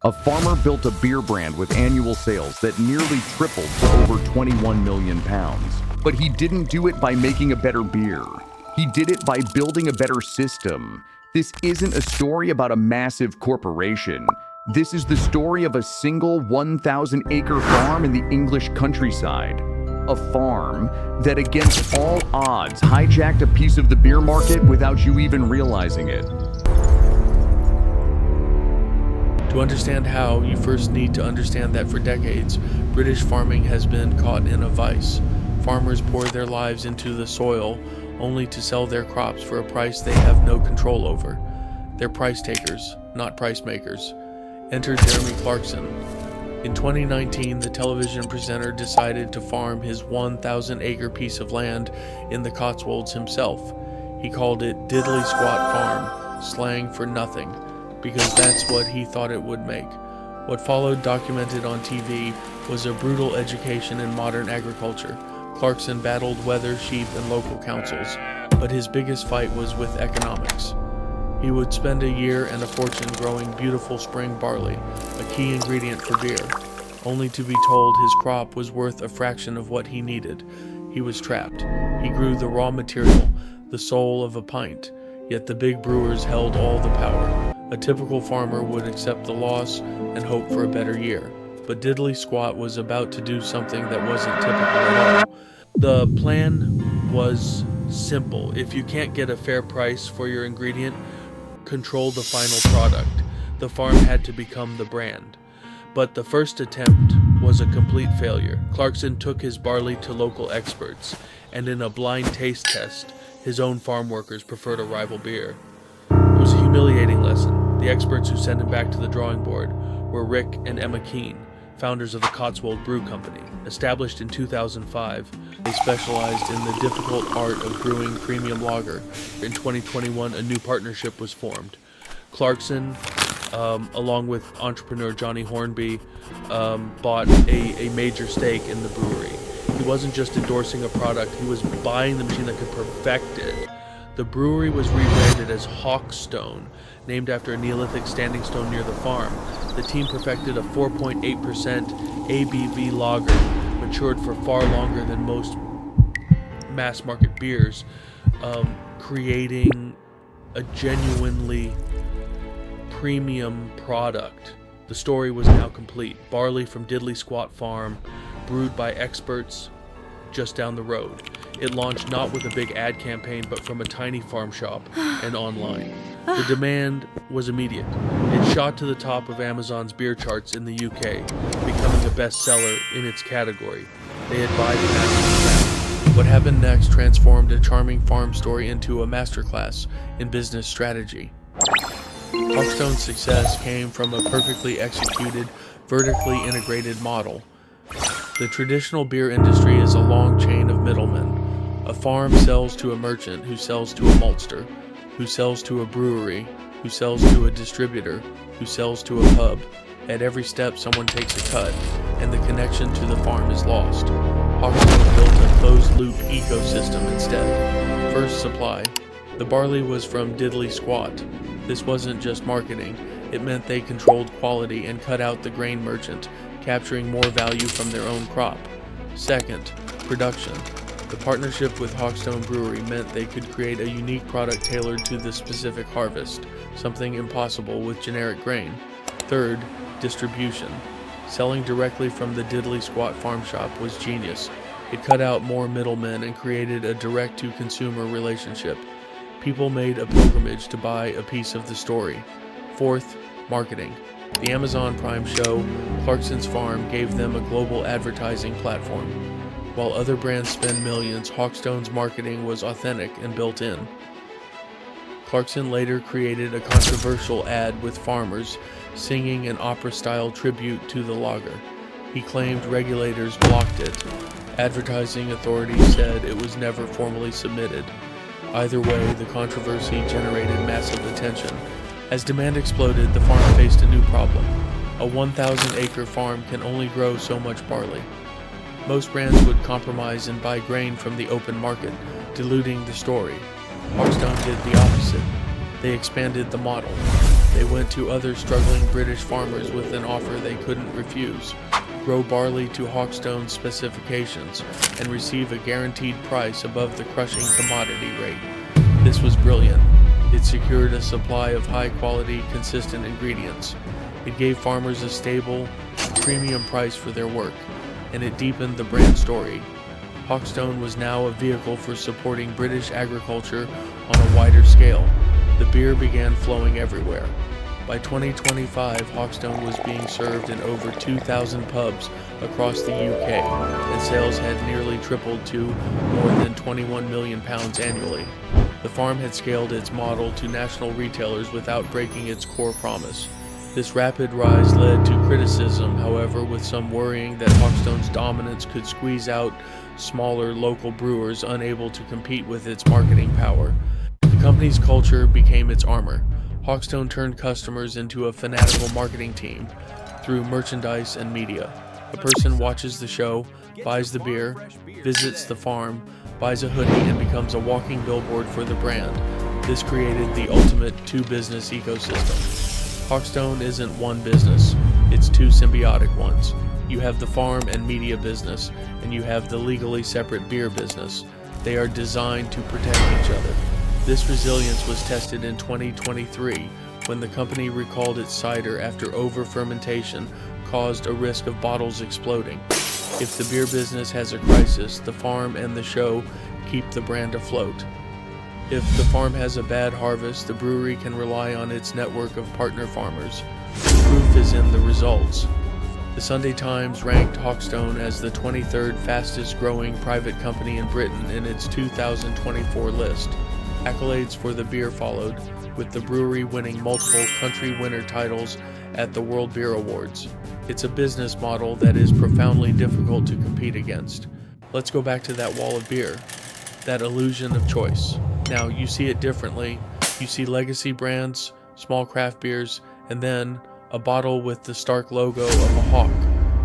A farmer built a beer brand with annual sales that nearly tripled to over 21 million pounds. But he didn't do it by making a better beer. He did it by building a better system. This isn't a story about a massive corporation. This is the story of a single 1,000-acre farm in the English countryside. A farm that, against all odds, hijacked a piece of the beer market without you even realizing it. To understand how, you first need to understand that for decades, British farming has been caught in a vice. Farmers pour their lives into the soil only to sell their crops for a price they have no control over. They're price takers, not price makers. Enter Jeremy Clarkson. In 2019, the television presenter decided to farm his 1,000-acre piece of land in the Cotswolds himself. He called it Diddly Squat Farm, slang for nothing, because that's what he thought it would make. What followed, documented on TV, was a brutal education in modern agriculture. Clarkson battled weather, sheep, and local councils, but his biggest fight was with economics. He would spend a year and a fortune growing beautiful spring barley, a key ingredient for beer, only to be told his crop was worth a fraction of what he needed. He was trapped. He grew the raw material, the soul of a pint, yet the big brewers held all the power. A typical farmer would accept the loss and hope for a better year, but Diddly Squat was about to do something that wasn't typical at all. The plan was simple. If you can't get a fair price for your ingredient, control the final product. The farm had to become the brand. But the first attempt was a complete failure. Clarkson took his barley to local experts, and in a blind taste test, his own farm workers preferred a rival beer. It was a humiliating lesson. The experts who sent him back to the drawing board were Rick and Emma Keane, founders of the Cotswold Brew Company. Established in 2005, they specialized in the difficult art of brewing premium lager. In 2021, a new partnership was formed. Clarkson, along with entrepreneur Johnny Hornby, bought a major stake in the brewery. He wasn't just endorsing a product, he was buying the machine that could perfect it. The brewery was rebranded as Hawkstone, named after a Neolithic standing stone near the farm. The team perfected a 4.8% ABV lager, matured for far longer than most mass market beers, creating a genuinely premium product. The story was now complete. Barley from Diddly Squat Farm, brewed by experts just down the road. It launched not with a big ad campaign, but from a tiny farm shop and online. The demand was immediate. It shot to the top of Amazon's beer charts in the UK, becoming a bestseller in its category. They had bought the masterclass. What happened next transformed a charming farm story into a masterclass in business strategy. Hawkstone's success came from a perfectly executed, vertically integrated model. The traditional beer industry is a long chain of middlemen. A farm sells to a merchant, who sells to a maltster, who sells to a brewery, who sells to a distributor, who sells to a pub. At every step, someone takes a cut, and the connection to the farm is lost. Hawkstone built a closed-loop ecosystem instead. First, supply. The barley was from Diddly Squat. This wasn't just marketing. It meant they controlled quality and cut out the grain merchant, capturing more value from their own crop. Second, production. The partnership with Hawkstone Brewery meant they could create a unique product tailored to the specific harvest, something impossible with generic grain. Third, distribution. Selling directly from the Diddly Squat farm shop was genius. It cut out more middlemen and created a direct-to-consumer relationship. People made a pilgrimage to buy a piece of the story. Fourth, marketing. The Amazon Prime show, Clarkson's Farm, gave them a global advertising platform. While other brands spend millions, Hawkstone's marketing was authentic and built in. Clarkson later created a controversial ad with farmers singing an opera-style tribute to the lager. He claimed regulators blocked it. Advertising authorities said it was never formally submitted. Either way, the controversy generated massive attention. As demand exploded, the farm faced a new problem. A 1,000-acre farm can only grow so much barley. Most brands would compromise and buy grain from the open market, diluting the story. Hawkstone did the opposite. They expanded the model. They went to other struggling British farmers with an offer they couldn't refuse: grow barley to Hawkstone's specifications and receive a guaranteed price above the crushing commodity rate. This was brilliant. It secured a supply of high-quality, consistent ingredients. It gave farmers a stable, premium price for their work, and it deepened the brand story. Hawkstone was now a vehicle for supporting British agriculture on a wider scale. The beer began flowing everywhere. By 2025, Hawkstone was being served in over 2,000 pubs across the UK, and sales had nearly tripled to more than £21 million annually. The farm had scaled its model to national retailers without breaking its core promise. This rapid rise led to criticism, however, with some worrying that Hawkstone's dominance could squeeze out smaller local brewers unable to compete with its marketing power. The company's culture became its armor. Hawkstone turned customers into a fanatical marketing team through merchandise and media. A person watches the show, buys the beer, visits the farm, buys a hoodie, and becomes a walking billboard for the brand. This created the ultimate two-business ecosystem. Hawkstone isn't one business, it's two symbiotic ones. You have the farm and media business, and you have the legally separate beer business. They are designed to protect each other. This resilience was tested in 2023 when the company recalled its cider after over-fermentation caused a risk of bottles exploding. If the beer business has a crisis, the farm and the show keep the brand afloat. If the farm has a bad harvest, the brewery can rely on its network of partner farmers. The proof is in the results. The Sunday Times ranked Hawkstone as the 23rd fastest growing private company in Britain in its 2024 list. Accolades for the beer followed, with the brewery winning multiple country winner titles at the World Beer Awards. It's a business model that is profoundly difficult to compete against. Let's go back to that wall of beer, that illusion of choice. Now, you see it differently. You see legacy brands, small craft beers, and then a bottle with the stark logo of a hawk.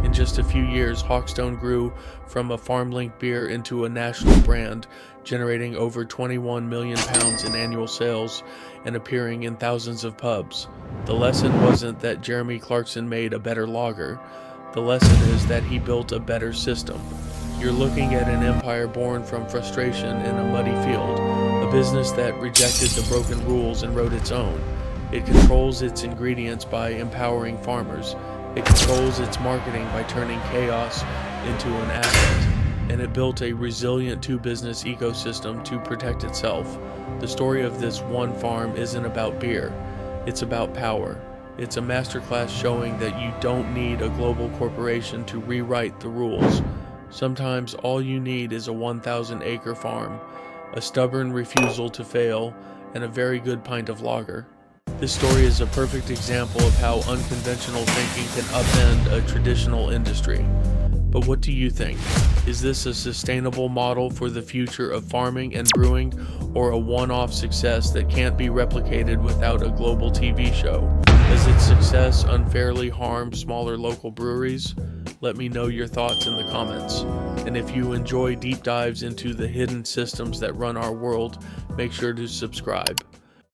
In just a few years, Hawkstone grew from a farm-linked beer into a national brand, generating over £21 million in annual sales and appearing in thousands of pubs. The lesson wasn't that Jeremy Clarkson made a better lager. The lesson is that he built a better system. You're looking at an empire born from frustration in a muddy field, a business that rejected the broken rules and wrote its own. It controls its ingredients by empowering farmers. It controls its marketing by turning chaos into an asset. And it built a resilient two-business ecosystem to protect itself. The story of this one farm isn't about beer. It's about power. It's a masterclass showing that you don't need a global corporation to rewrite the rules. Sometimes all you need is a 1,000-acre farm, a stubborn refusal to fail, and a very good pint of lager. This story is a perfect example of how unconventional thinking can upend a traditional industry. But what do you think? Is this a sustainable model for the future of farming and brewing, or a one-off success that can't be replicated without a global TV show? Does its success unfairly harm smaller local breweries? Let me know your thoughts in the comments. And if you enjoy deep dives into the hidden systems that run our world, make sure to subscribe.